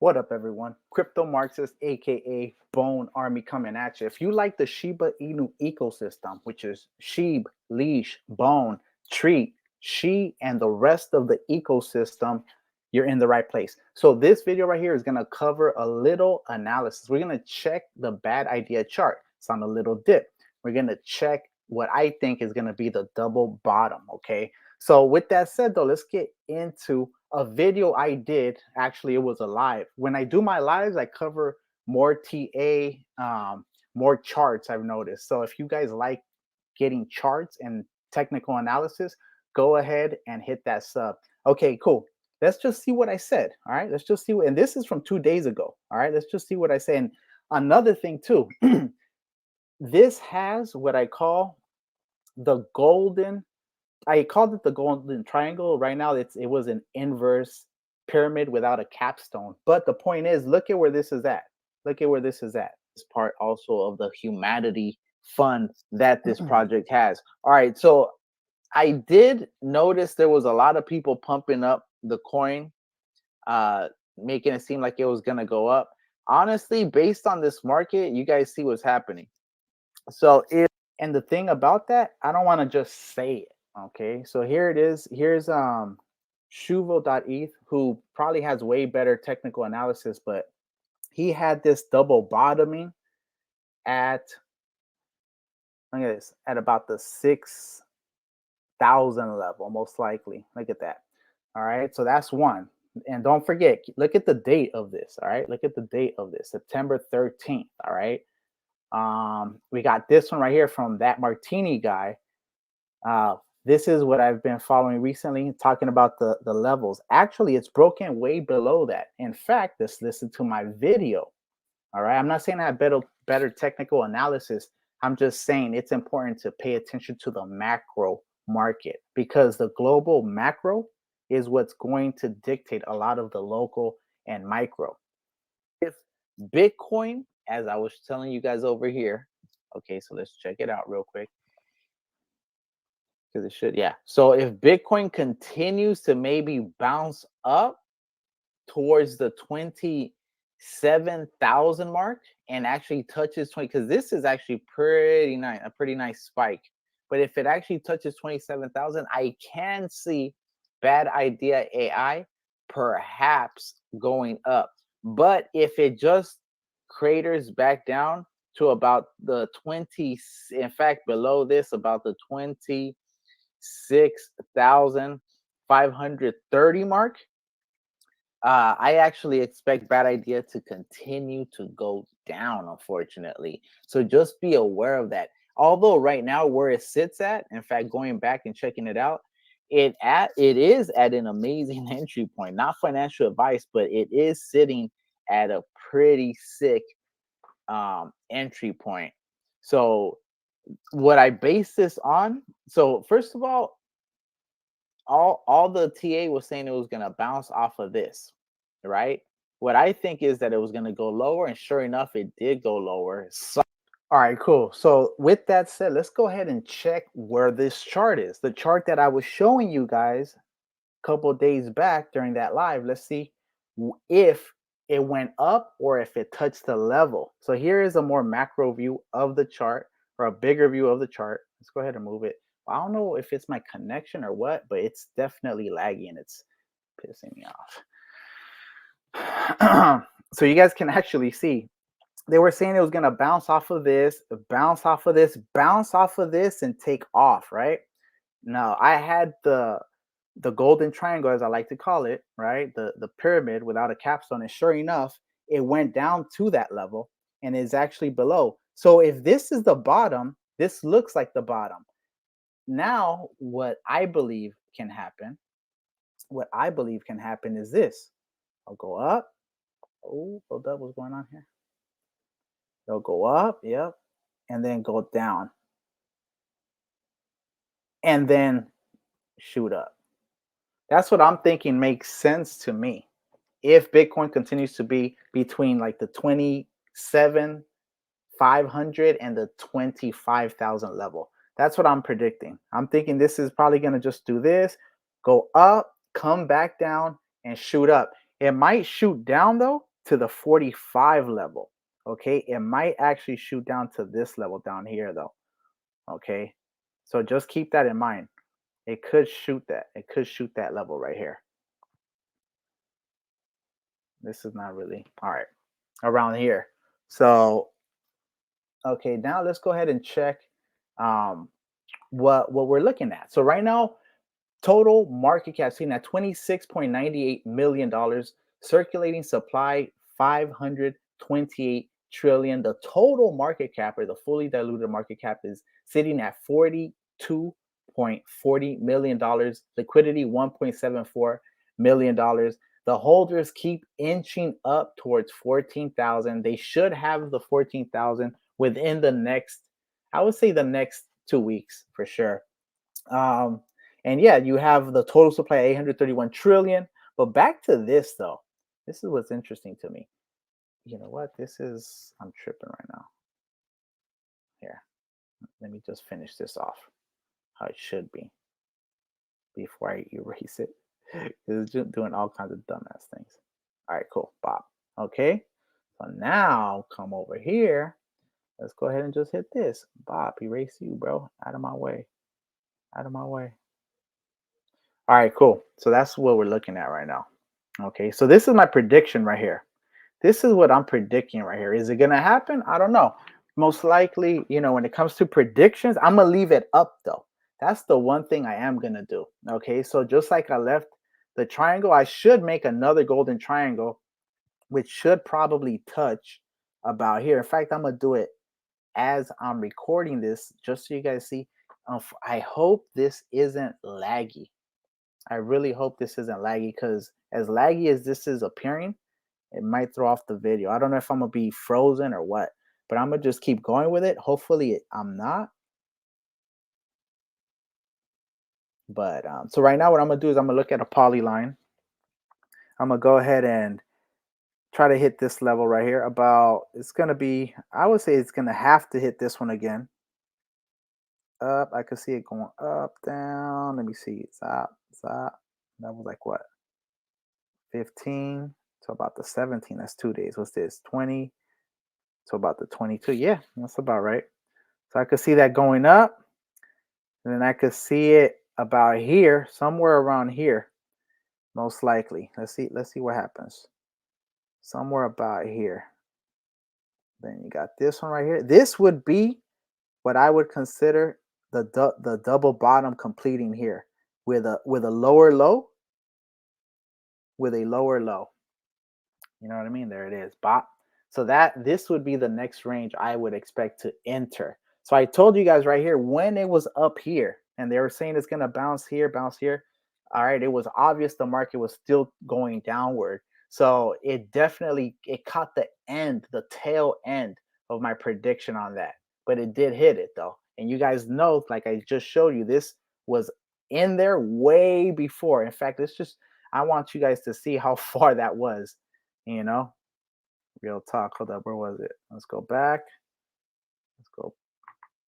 What up, everyone? Crypto Marxist, aka Bone Army, coming at you. If you like the Shiba Inu ecosystem, which is Shib, Leash, Bone, Treat, She, and the rest of the ecosystem, you're in the right place. So this video right here is going to cover a little analysis. We're going to check the bad idea chart. It's on a little dip. We're going to check what I think is going to be the double bottom. Okay. So with that said, though, let's get into a video I did. Actually, it was a live. When I do my lives, I cover more TA, more charts, I've noticed. So if you guys like getting charts and technical analysis, go ahead and hit that sub. Okay, cool. Let's just see what I said. All right, let's just see what, and this is from 2 days ago. All right, let's just see what I said. And another thing too, this has what I call the golden, I called it the golden triangle. Right now, it was an inverse pyramid without a capstone. But the point is, look at where this is at. Look at where this is at. It's part also of the humanity fund that this project has. All right, so I did notice there was a lot of people pumping up the coin, making it seem like it was gonna go up. Honestly, based on this market, you guys see what's happening. So and the thing about that, I don't want to just say it. Okay, so here it is. Here's Shuvo.eth, who probably has way better technical analysis, but he had this double bottoming at, look at this, at about the 6,000 level, most likely. Look at that. All right, so that's one. And don't forget, look at the date of this. All right, look at the date of this, September 13th. All right. We got this one right here from that Martini guy. This is what I've been following recently, talking about the levels. Actually, it's broken way below that. In fact, just listen to my video. All right. I'm not saying I have better technical analysis. I'm just saying it's important to pay attention to the macro market, because the global macro is what's going to dictate a lot of the local and micro. If Bitcoin, as I was telling you guys over here, okay, so let's check it out real quick, because it should, yeah. So if Bitcoin continues to maybe bounce up towards the 27,000 mark and actually touches 20, because this is actually pretty nice, a pretty nice spike. But if it actually touches 27,000, I can see bad idea AI perhaps going up. But if it just craters back down to about the 20, in fact, below this, about the 26,530 mark, I actually expect bad idea to continue to go down, unfortunately. So just be aware of that. Although right now where it sits at, in fact, going back and checking it out, it is at an amazing entry point. Not financial advice, but it is sitting at a pretty sick entry point. So what I base this on, so first of all the TA was saying it was going to bounce off of this, right? What I think is that it was going to go lower, and sure enough, it did go lower. So, all right, cool. So with that said, let's go ahead and check where this chart is. The chart that I was showing you guys a couple of days back during that live. Let's see if it went up or if it touched the level. So here is a more macro view of the chart, or a bigger view of the chart. Let's go ahead and move it. I don't know if it's my connection or what, but it's definitely laggy and it's pissing me off. So you guys can actually see they were saying it was going to bounce off of this, bounce off of this, bounce off of this, and take off, right? Now, I had the golden triangle, as I like to call it, right? The pyramid without a capstone. And sure enough, it went down to that level and is actually below. So if this is the bottom, this looks like the bottom. Now, what I believe can happen is this. I'll go up. Oh, hold up, what's going on here? They'll go up, yep, and then go down. And then shoot up. That's what I'm thinking makes sense to me. If Bitcoin continues to be between like the 27,500 and the 25,000 level. That's what I'm predicting. I'm thinking this is probably going to just do this, go up, come back down, and shoot up. It might shoot down though, to the 45 level. Okay, it might actually shoot down to this level down here though. Okay, so just keep that in mind. It could shoot that. It could shoot that level right here. This is not really all right around here. So okay, now let's go ahead and check um, what we're looking at. So right now, total market cap seen at $26.98 million, circulating supply 528 trillion. The total market cap, or the fully diluted market cap, is sitting at $42.40 million. Liquidity $1.74 million. The holders keep inching up towards 14,000. They should have the 14,000 within the next, I would say, the next 2 weeks for sure. Um, and yeah, you have the total supply 831 trillion. But back to this though, this is what's interesting to me. You know what? I'm tripping right now. Here, let me just finish this off how it should be before I erase it. It's just doing all kinds of dumbass things. All right, cool. Bob. Okay. So now come over here. Let's go ahead and just hit this. Bob, erase you, bro. Out of my way. Out of my way. All right, cool. So that's what we're looking at right now. Okay, so this is my prediction right here. This is what I'm predicting right here. Is it going to happen? I don't know. Most likely, when it comes to predictions, I'm going to leave it up though. That's the one thing I am going to do. Okay, so just like I left the triangle, I should make another golden triangle, which should probably touch about here. In fact, I'm going to do it as I'm recording this, just so you guys see. I hope this isn't laggy. I really hope this isn't laggy, because as laggy as this is appearing, it might throw off the video. I don't know if I'm gonna be frozen or what, but I'm gonna just keep going with it. Hopefully I'm not. But so right now what I'm gonna do is I'm gonna look at a poly line. I'm gonna go ahead and try to hit this level right here. It's gonna be, I would say it's gonna have to hit this one again. Up, I can see it going up, down. Let me see. Stop. That was like what? 15 to about the 17. That's 2 days. What's this? 20 to about the 22. Yeah, that's about right. So I could see that going up, and then I could see it about here, somewhere around here, most likely. Let's see what happens. Somewhere about here. Then you got this one right here. This would be what I would consider the double bottom completing here with a lower low, with a lower low. You know what I mean? There it is. Bop. So this would be the next range I would expect to enter. So I told you guys right here, when it was up here and they were saying it's going to bounce here, bounce here. All right. It was obvious the market was still going downward. So it caught the tail end of my prediction on that. But it did hit it though. And you guys know, like I just showed you, this was in there way before. In fact, I want you guys to see how far that was. Real talk. Hold up, where was it? Let's go back. Let's go.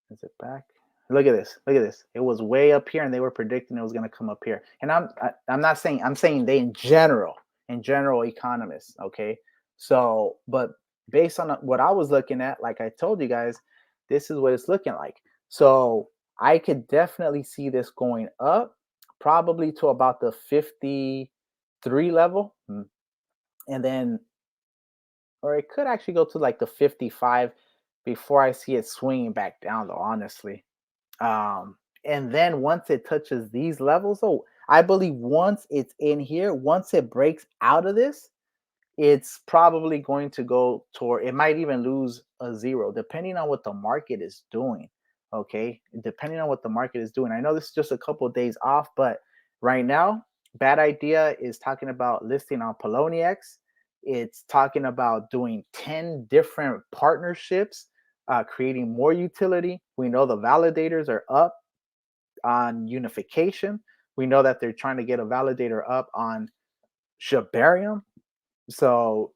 Is it back? Look at this. Look at this. It was way up here, and they were predicting it was going to come up here. And I'm not saying, I'm saying they in general economists. Okay. So, but based on what I was looking at, like I told you guys, this is what it's looking like. So I could definitely see this going up, probably to about the 53 level, and then, or it could actually go to like the 55 before I see it swinging back down though, honestly. And then once it touches these levels, I believe once it's in here, once it breaks out of this, it's probably going to go toward, it might even lose a zero depending on what the market is doing. Okay, depending on what the market is doing. I know this is just a couple of days off, but right now, Bad Idea is talking about listing on Poloniex. It's talking about doing 10 different partnerships, creating more utility. We know the validators are up on unification. We know that they're trying to get a validator up on Shibarium. So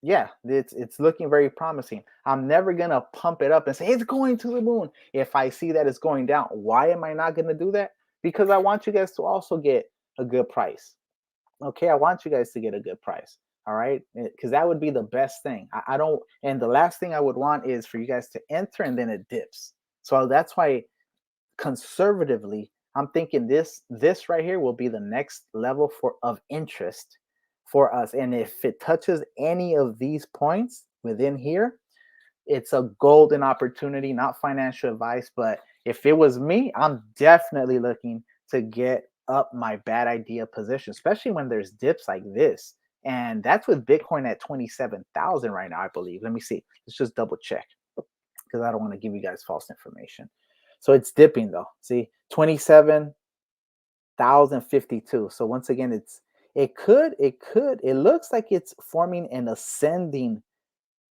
yeah, it's looking very promising. I'm never gonna pump it up and say it's going to the moon if I see that it's going down. Why am I not gonna do that? Because I want you guys to also get a good price. Okay, I want you guys to get a good price. All right, because that would be the best thing. I don't, and the last thing I would want is for you guys to enter and then it dips. So that's why conservatively, I'm thinking this right here will be the next level for of interest for us. And if it touches any of these points within here, it's a golden opportunity, not financial advice, but if it was me, I'm definitely looking to get up my bad idea position, especially when there's dips like this. And that's with Bitcoin at 27,000 right now, I believe. Let me see. Let's just double check because I don't want to give you guys false information. So it's dipping though. See, 27,052. So once again, it looks like it's forming an ascending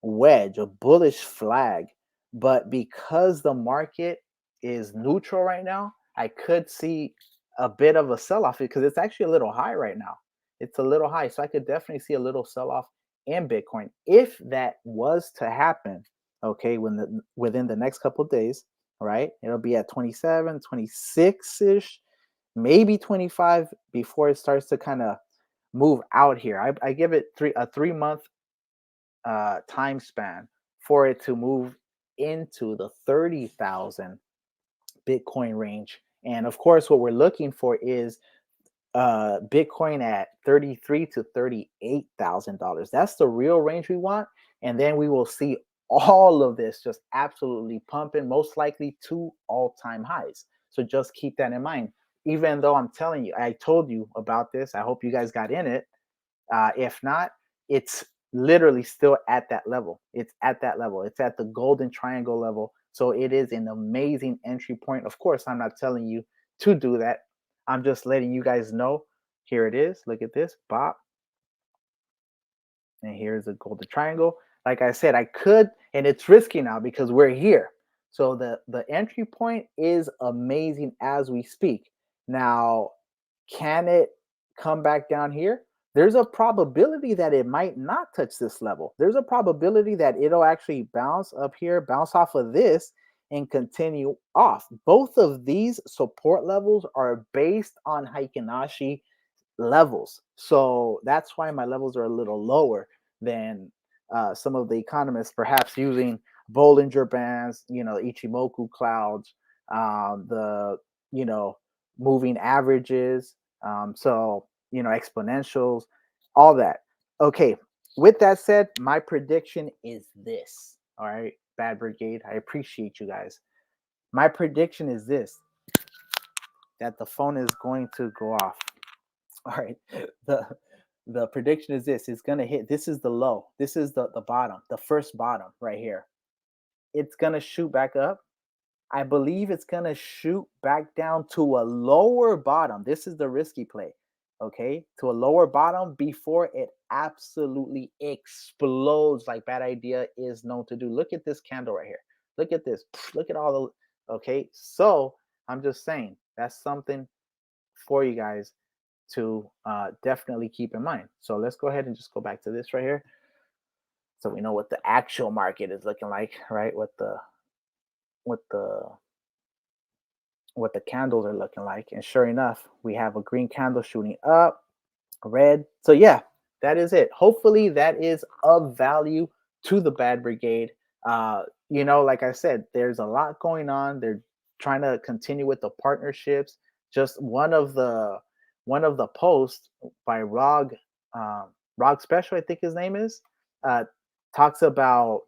wedge, a bullish flag. But because the market is neutral right now, I could see a bit of a sell off because it's actually a little high right now. It's a little high. So I could definitely see a little sell off in Bitcoin. If that was to happen, okay, within the next couple of days, right, it'll be at 27, 26 ish, maybe 25 before it starts to kind of move out here. I give it a 3 month time span for it to move into the 30,000 Bitcoin range. And of course, what we're looking for is Bitcoin at 33 to $38,000. That's the real range we want, and then we will see all of this just absolutely pumping, most likely to all-time highs. So just keep that in mind. Even though I'm telling you, I told you about this. I hope you guys got in it. If not, it's literally still at that level. It's at that level. It's at the golden triangle level. So it is an amazing entry point. Of course, I'm not telling you to do that. I'm just letting you guys know. Here it is. Look at this. Bop. And here's the golden triangle. Like I said, I could, and it's risky now because we're here. So the entry point is amazing as we speak. Now, can it come back down here? There's a probability that it might not touch this level. There's a probability that it'll actually bounce up here, bounce off of this, and continue off. Both of these support levels are based on Heikin-Ashi levels. So that's why my levels are a little lower than some of the economists, perhaps using Bollinger Bands, Ichimoku clouds, the, moving averages. Exponentials, all that. Okay. With that said, my prediction is this. All right, Bad Brigade. I appreciate you guys. My prediction is this, that the phone is going to go off. All right. The prediction is this. It's gonna hit. This is the low. This is the bottom, the first bottom right here. It's gonna shoot back up. I believe it's gonna shoot back down to a lower bottom. This is the risky play. Okay, to a lower bottom before it absolutely explodes like Bad Idea is known to do. Look at this candle right here. Look at this. Look at all the. Okay, so I'm just saying that's something for you guys to definitely keep in mind. So let's go ahead and just go back to this right here, so we know what the actual market is looking like, right? What the what the candles are looking like. And sure enough, we have a green candle shooting up, red. So yeah, that is it. Hopefully that is of value to the Bad Brigade. Like I said, there's a lot going on. They're trying to continue with the partnerships. Just one of the posts by Rog Special, I think his name is, talks about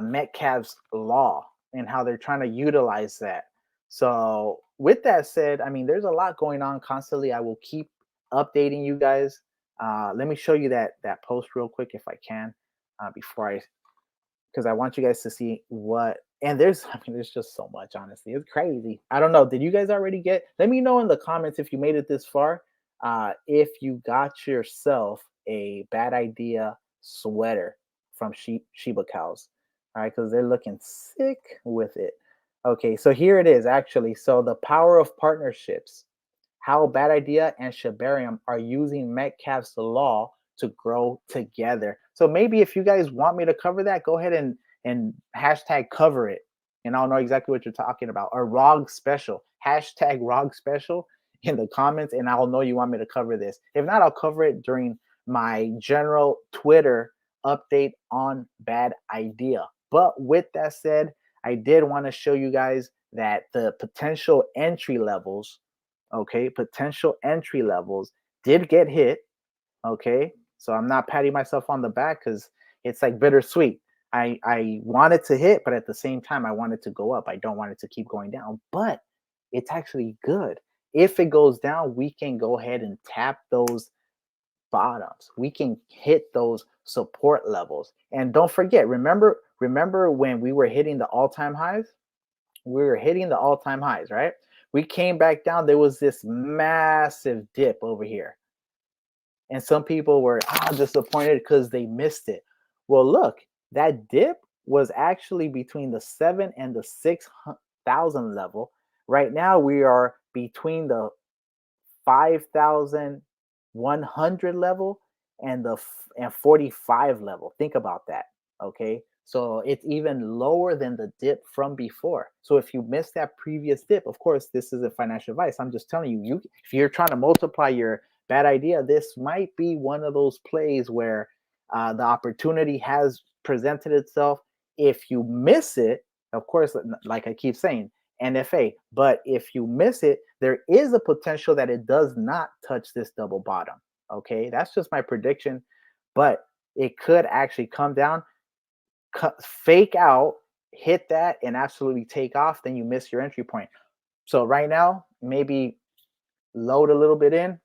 Metcalfe's law and how they're trying to utilize that. So, with that said, I mean, there's a lot going on constantly. I will keep updating you guys. Let me show you that post real quick if I can, because I want you guys to see what. And there's just so much. Honestly, it's crazy. I don't know. Did you guys already get? Let me know in the comments if you made it this far. If you got yourself a Bad Idea sweater from Shiba cows, all right, because they're looking sick with it. Okay, so here it is actually. So the power of partnerships, how Bad Idea and Shibarium are using Metcalfe's law to grow together. So maybe if you guys want me to cover that, go ahead and hashtag cover it, and I'll know exactly what you're talking about. Or ROG special, hashtag ROG special in the comments, and I'll know you want me to cover this. If not, I'll cover it during my general Twitter update on bad idea. But with that said, I did want to show you guys that the potential entry levels, okay, potential entry levels did get hit. Okay, so I'm not patting myself on the back because it's like bittersweet. I want it to hit, but at the same time, I want it to go up. I don't want it to keep going down, but it's actually good. If it goes down, we can go ahead and tap those bottoms. We can hit those support levels. And don't forget, remember when we were hitting the all-time highs? We were hitting the all-time highs, right? We came back down. There was this massive dip over here. And some people were disappointed because they missed it. Well, look, that dip was actually between the 7 and the 6,000 level. Right now, we are between the 5,100 level and the 45 level. Think about that. Okay. So it's even lower than the dip from before. So if you missed that previous dip, of course, this isn't financial advice. I'm just telling you, if you're trying to multiply your bad idea, this might be one of those plays where the opportunity has presented itself. If you miss it, of course, like I keep saying, NFA. But if you miss it, there is a potential that it does not touch this double bottom. Okay, that's just my prediction, but it could actually come down, fake out, hit that, and absolutely take off. Then you miss your entry point. So right now, maybe load a little bit in,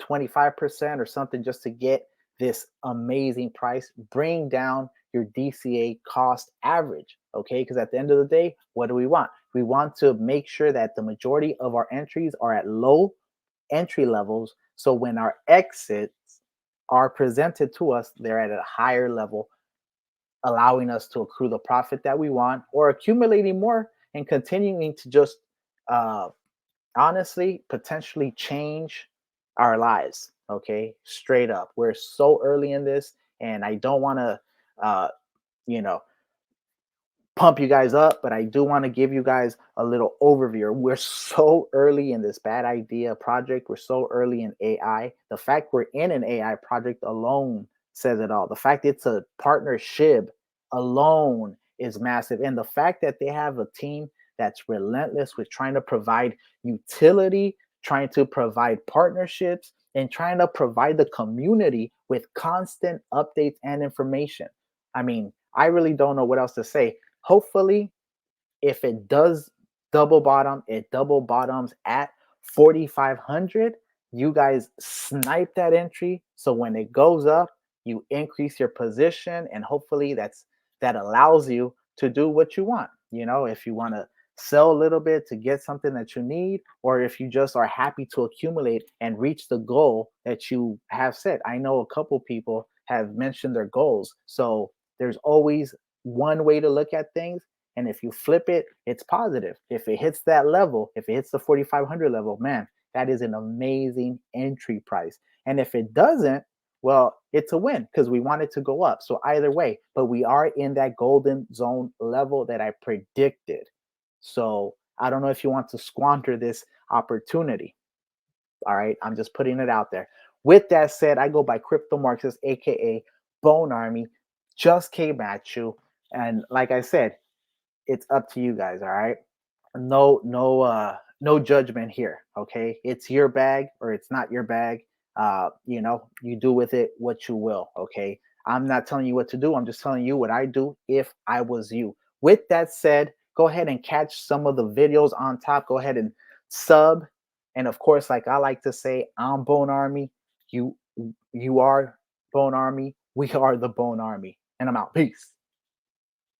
25% or something, just to get this amazing price, bring down your DCA cost average. Okay, because at the end of the day, what do we want? We want to make sure that the majority of our entries are at low entry levels, so when our exits are presented to us, they're at a higher level, allowing us to accrue the profit that we want, or accumulating more and continuing to just honestly potentially change our lives. Okay, straight up, we're so early in this, and I don't want to uh you know pump you guys up, but I do want to give you guys a little overview. We're so early in this bad idea project. We're so early in AI. The fact we're in an AI project alone says it all. The fact it's a partner Shib alone is massive. And the fact that they have a team that's relentless with trying to provide utility, trying to provide partnerships, and trying to provide the community with constant updates and information. I mean, I really don't know what else to say. Hopefully, if it does double bottom, it double bottoms at 4,500. You guys snipe that entry. So when it goes up, you increase your position, and hopefully that allows you to do what you want. If you want to sell a little bit to get something that you need, or if you just are happy to accumulate and reach the goal that you have set. I know a couple people have mentioned their goals. So there's always one way to look at things. And if you flip it, it's positive. If it hits that level, if it hits the 4,500 level, man, that is an amazing entry price. And if it doesn't, well, it's a win because we want it to go up. So either way, but we are in that golden zone level that I predicted. So I don't know if you want to squander this opportunity. All right, I'm just putting it out there. With that said, I go by Crypto Marxist, aka Bone Army. Just came at you, and like I said, it's up to you guys. All right, no judgment here. Okay, it's your bag or it's not your bag. You do with it what you will. Okay, I'm not telling you what to do. I'm just telling you what I do if I was you. With that said, go ahead and catch some of the videos on top. Go ahead and sub. And of course, like I like to say, I'm Bone Army. You are Bone Army. We are the Bone Army. And I'm out. Peace.